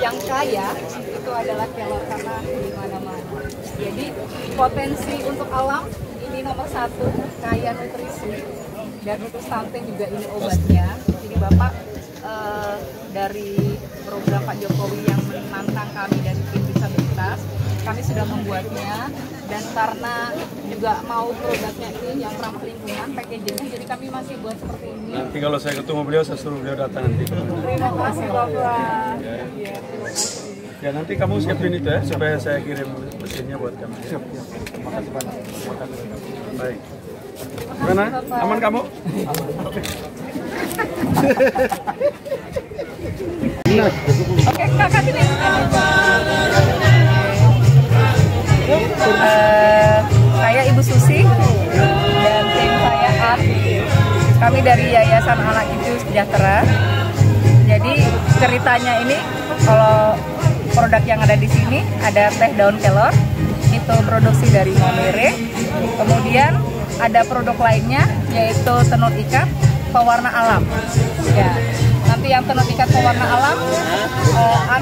yang kaya itu adalah kelor karena di mana-mana. Jadi potensi untuk alam ini nomor satu, kaya nutrisi, dan untuk stunting juga ini obatnya. Jadi Bapak dari program Pak Jokowi yang menantang kami dari tim disabilitas, kami sudah membuatnya, dan karena juga mau produknya ini yang ramah lingkungan, packagingnya, jadi kami masih buat seperti ini. Nanti kalau saya ketemu beliau, saya suruh beliau datang nanti. Terima kasih Bapak. Ya nanti kamu siapin itu ya, supaya saya kirim mesinnya buat kamu. Siap. Terima kasih banyak. Baik. Gimana? Aman kamu? Oke, kakak sini. Saya Ibu Susi dan tim saya Art. Kami dari Yayasan Anak Cucu Sejahtera. Jadi ceritanya ini, kalau produk yang ada di sini ada teh daun kelor, itu produksi dari Maumere. Kemudian ada produk lainnya yaitu tenun ikat pewarna alam. Ya, nanti yang tenun ikat pewarna alam,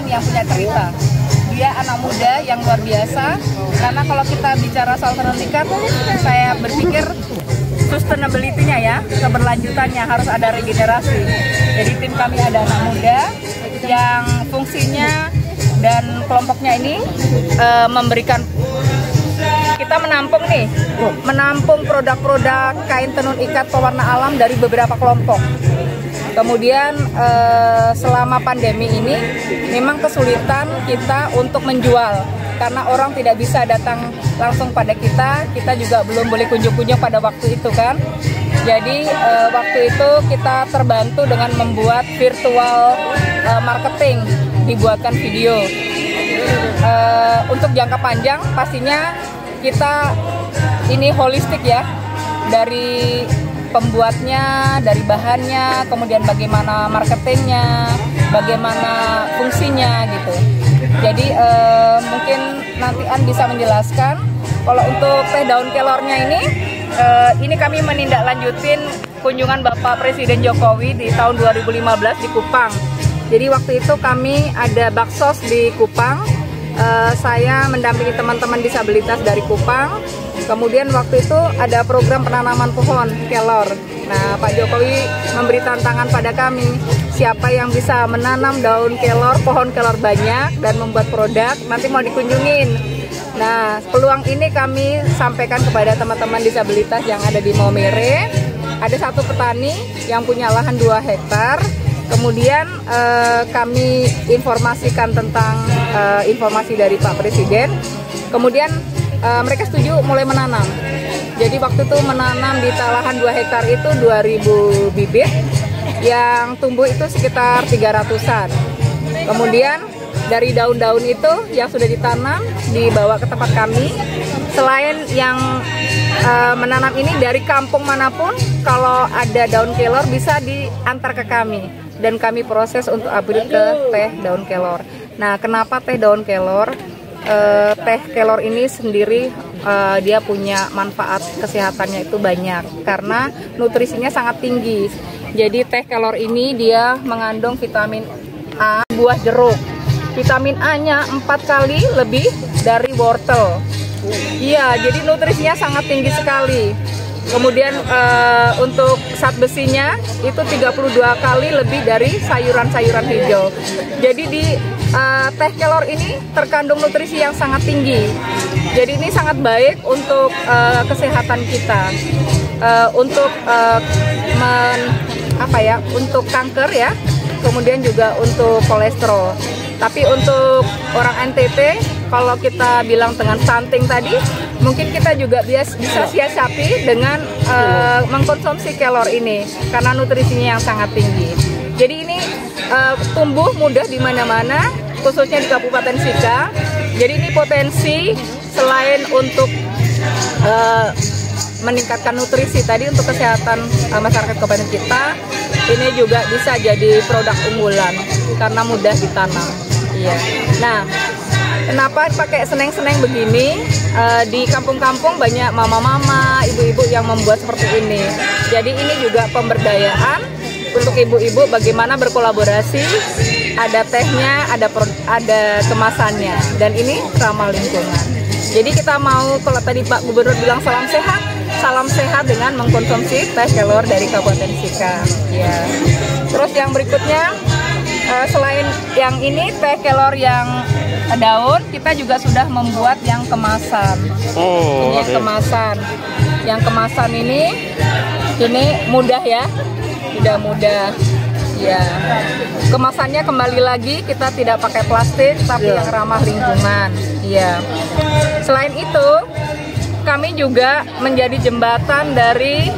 yang punya cerita. Dia anak muda yang luar biasa, karena kalau kita bicara soal tenun ikat, saya berpikir sustainability-nya ya, keberlanjutannya harus ada regenerasi. Jadi tim kami ada anak muda yang fungsinya dan kelompoknya ini memberikan, kita menampung produk-produk kain tenun ikat pewarna alam dari beberapa kelompok. Kemudian selama pandemi ini memang kesulitan kita untuk menjual karena orang tidak bisa datang langsung pada kita juga belum boleh kunjung-kunjung pada waktu itu kan. Jadi waktu itu kita terbantu dengan membuat virtual marketing, dibuatkan video. Untuk jangka panjang pastinya kita ini holistik ya, dari pembuatnya, dari bahannya, kemudian bagaimana marketingnya, bagaimana fungsinya gitu. Jadi mungkin nanti An bisa menjelaskan. Kalau untuk teh daun kelornya ini kami menindaklanjutin kunjungan Bapak Presiden Jokowi di tahun 2015 di Kupang. Jadi waktu itu kami ada baksos di Kupang. Saya mendampingi teman-teman disabilitas dari Kupang. Kemudian waktu itu ada program penanaman pohon kelor. Nah, Pak Jokowi memberi tantangan pada kami, siapa yang bisa menanam daun kelor, pohon kelor banyak dan membuat produk, nanti mau dikunjungin. Nah, peluang ini kami sampaikan kepada teman-teman disabilitas yang ada di Maumere. Ada satu petani yang punya lahan 2 hektar. Kemudian kami informasikan tentang informasi dari Pak Presiden. Kemudian mereka setuju mulai menanam. Jadi waktu itu menanam di lahan 2 hektar itu 2000 bibit, yang tumbuh itu sekitar 300-an. Kemudian dari daun-daun itu yang sudah ditanam dibawa ke tempat kami. Selain yang menanam ini dari kampung manapun, kalau ada daun kelor bisa diantar ke kami dan kami proses untuk upgrade ke teh daun kelor. Nah, kenapa teh daun kelor? Teh kelor ini sendiri dia punya manfaat kesehatannya itu banyak karena nutrisinya sangat tinggi. Jadi teh kelor ini dia mengandung vitamin A, buah jeruk. Vitamin A-nya 4 kali lebih dari wortel. Iya, jadi nutrisinya sangat tinggi sekali. Kemudian untuk zat besinya itu 32 kali lebih dari sayuran-sayuran hijau. Jadi di teh kelor ini terkandung nutrisi yang sangat tinggi. Jadi ini sangat baik untuk kesehatan kita, untuk untuk kanker ya, kemudian juga untuk kolesterol. Tapi untuk orang NTT, kalau kita bilang dengan stunting tadi, mungkin kita juga bisa siasati dengan mengkonsumsi kelor ini karena nutrisinya yang sangat tinggi. Jadi ini tumbuh mudah di mana-mana, khususnya di Kabupaten Sika. Jadi ini potensi selain untuk meningkatkan nutrisi tadi untuk kesehatan masyarakat kabupaten kita, ini juga bisa jadi produk unggulan karena mudah ditanam. Iya. Nah, kenapa pakai seneng-seneng begini? Di kampung-kampung banyak mama-mama, ibu-ibu yang membuat seperti ini. Jadi ini juga pemberdayaan untuk ibu-ibu bagaimana berkolaborasi ada tehnya, ada kemasannya, dan ini ramah lingkungan. Jadi kita mau, kalau tadi Pak Gubernur bilang salam sehat dengan mengkonsumsi teh kelor dari Kabupaten Sika. Ya. Terus yang berikutnya, selain yang ini teh kelor yang daun, kita juga sudah membuat yang kemasan. Ini yang kemasan. Yang kemasan ini mudah ya, tidak mudah. Ya, kemasannya kembali lagi kita tidak pakai plastik, tapi yang ramah lingkungan. Ya. Selain itu, kami juga menjadi jembatan dari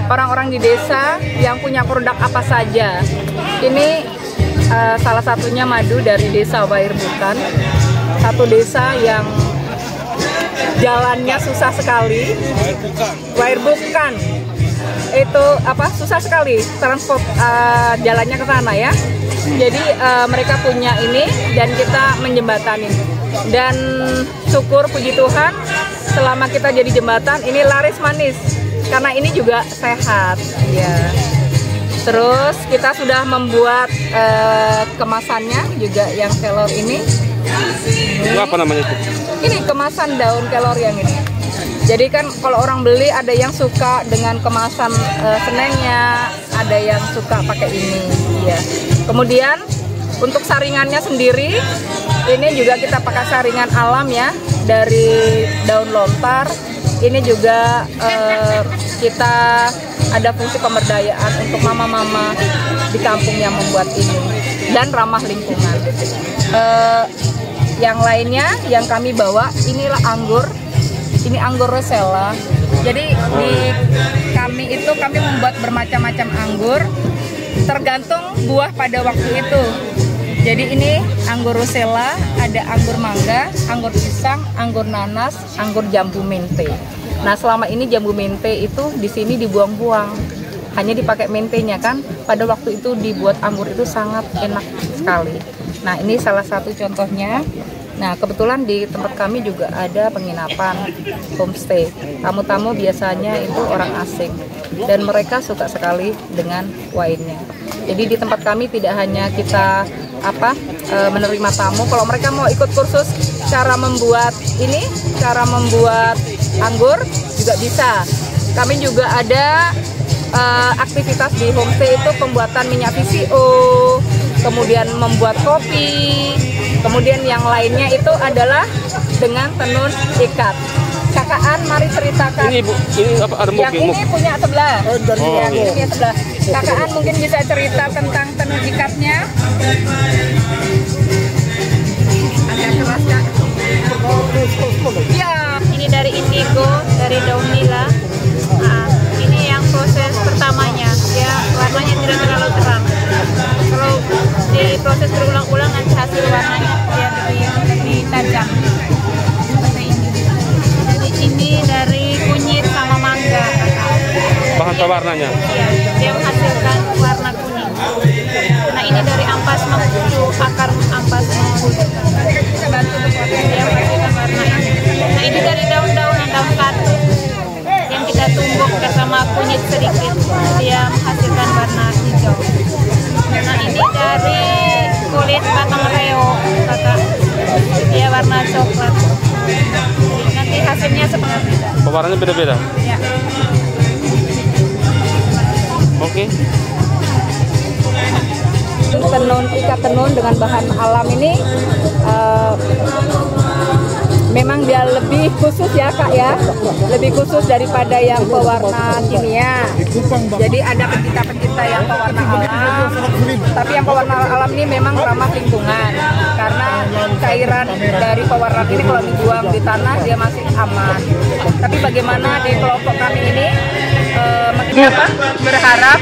orang-orang di desa yang punya produk apa saja. Ini salah satunya madu dari desa Wairbukan, satu desa yang jalannya susah sekali. Wairbukan itu susah sekali transport jalannya ke sana ya. Jadi mereka punya ini dan kita menjembatanin. Dan syukur puji Tuhan selama kita jadi jembatan ini laris manis karena ini juga sehat ya. Terus kita sudah membuat kemasannya juga yang kelor ini. Apa namanya itu? Ini kemasan daun kelor yang ini. Jadi kan kalau orang beli ada yang suka dengan kemasan senengnya, ada yang suka pakai ini ya. Kemudian untuk saringannya sendiri ini juga kita pakai saringan alam ya dari daun lontar. Ini juga kita ada fungsi pemberdayaan untuk mama-mama di kampung yang membuat ini dan ramah lingkungan. Yang lainnya yang kami bawa inilah anggur. Ini anggur Rosella. Jadi di kami membuat bermacam-macam anggur tergantung buah pada waktu itu. Jadi ini anggur Rosella, ada anggur mangga, anggur pisang, anggur nanas, anggur jambu mente. Nah selama ini jambu mente itu di sini dibuang-buang, hanya dipakai mentenya kan. Pada waktu itu dibuat anggur itu sangat enak sekali. Nah ini salah satu contohnya. Nah kebetulan di tempat kami juga ada penginapan homestay. Tamu-tamu biasanya itu orang asing dan mereka suka sekali dengan wine-nya. Jadi di tempat kami tidak hanya kita menerima tamu, kalau mereka mau ikut kursus cara membuat anggur juga bisa. Kami juga ada aktivitas di homestay itu pembuatan minyak VCO, kemudian membuat kopi, kemudian yang lainnya itu adalah dengan tenun ikat. Kakaan, mari ceritakan. Ini Bu, ini apa yang ini punya sebelah. Ini punya sebelah. Kakaan mungkin bisa cerita tentang tenun ikatnya. Agak keras Kak. Ya. Ini dari indigo, dari daun nila. Nah, ini yang proses pertamanya. Ya, warnanya tidak terlalu terang. Kalau diproses berulang-ulang nanti hasil warnanya dia lebih tajam. Seperti ini. Jadi ini dari kunyit sama mangga. bahan pewarnanya? Iya, dia menghasilkan warna kuning. Nah ini dari ampas mengkudu, akar ampas mengkudu. Dia menghasilkan warna ini. Nah ini dari daun-daunan, daun katu yang kita tumbuk bersama kunyit sedikit, dia menghasilkan warna hijau. Nah ini dari kulit batang reo, kakak, dia warna coklat. Jadi nanti hasilnya seperti itu. Pewarnanya beda-beda? Ya. Oke. Ikat tenun dengan bahan alam ini memang dia lebih khusus ya Kak ya, lebih khusus daripada yang pewarna kimia. Jadi ada pencinta-pencinta yang pewarna alam, tapi yang pewarna alam ini memang ramah lingkungan karena cairan dari pewarna ini kalau dibuang di tanah dia masih aman. Tapi bagaimana di kelompok kami ini berharap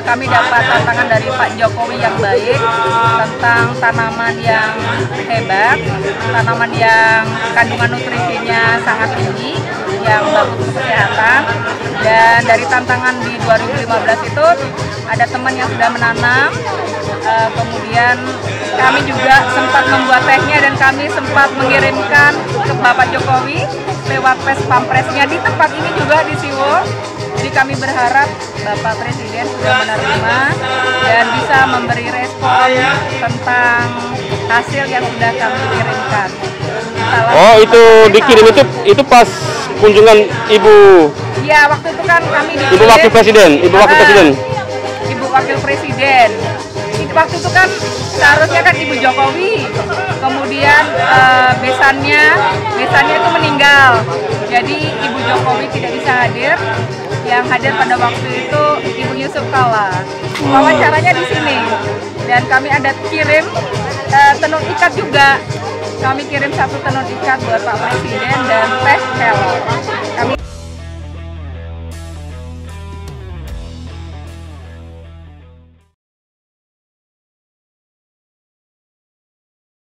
kami dapat tantangan dari Pak Jokowi yang baik tentang tanaman yang hebat, tanaman yang kandungan nutrisinya sangat tinggi, yang bagus untuk kesehatan. Dan dari tantangan di 2015 itu ada teman yang sudah menanam, kemudian kami juga sempat membuat tehnya dan kami sempat mengirimkan ke Bapak Jokowi lewat Pampresnya di tempat ini juga di Siwo. Jadi kami berharap Bapak Presiden sudah menerima dan bisa memberi respon tentang hasil yang sudah kami kirimkan. Oh, itu dikirim itu pas kunjungan Ibu Iya, waktu itu kan kami dikirim. Ibu Wakil Presiden. Ibu Wakil Presiden. Waktu itu kan seharusnya kan Ibu Jokowi, kemudian besannya itu meninggal. Jadi Ibu Jokowi tidak bisa hadir. Yang hadir pada waktu itu Ibu Yusuf Kala. Wawancaranya di sini. Dan kami ada kirim tenun ikat juga. Kami kirim 1 tenun ikat buat Pak Presiden dan teh kelor. Kami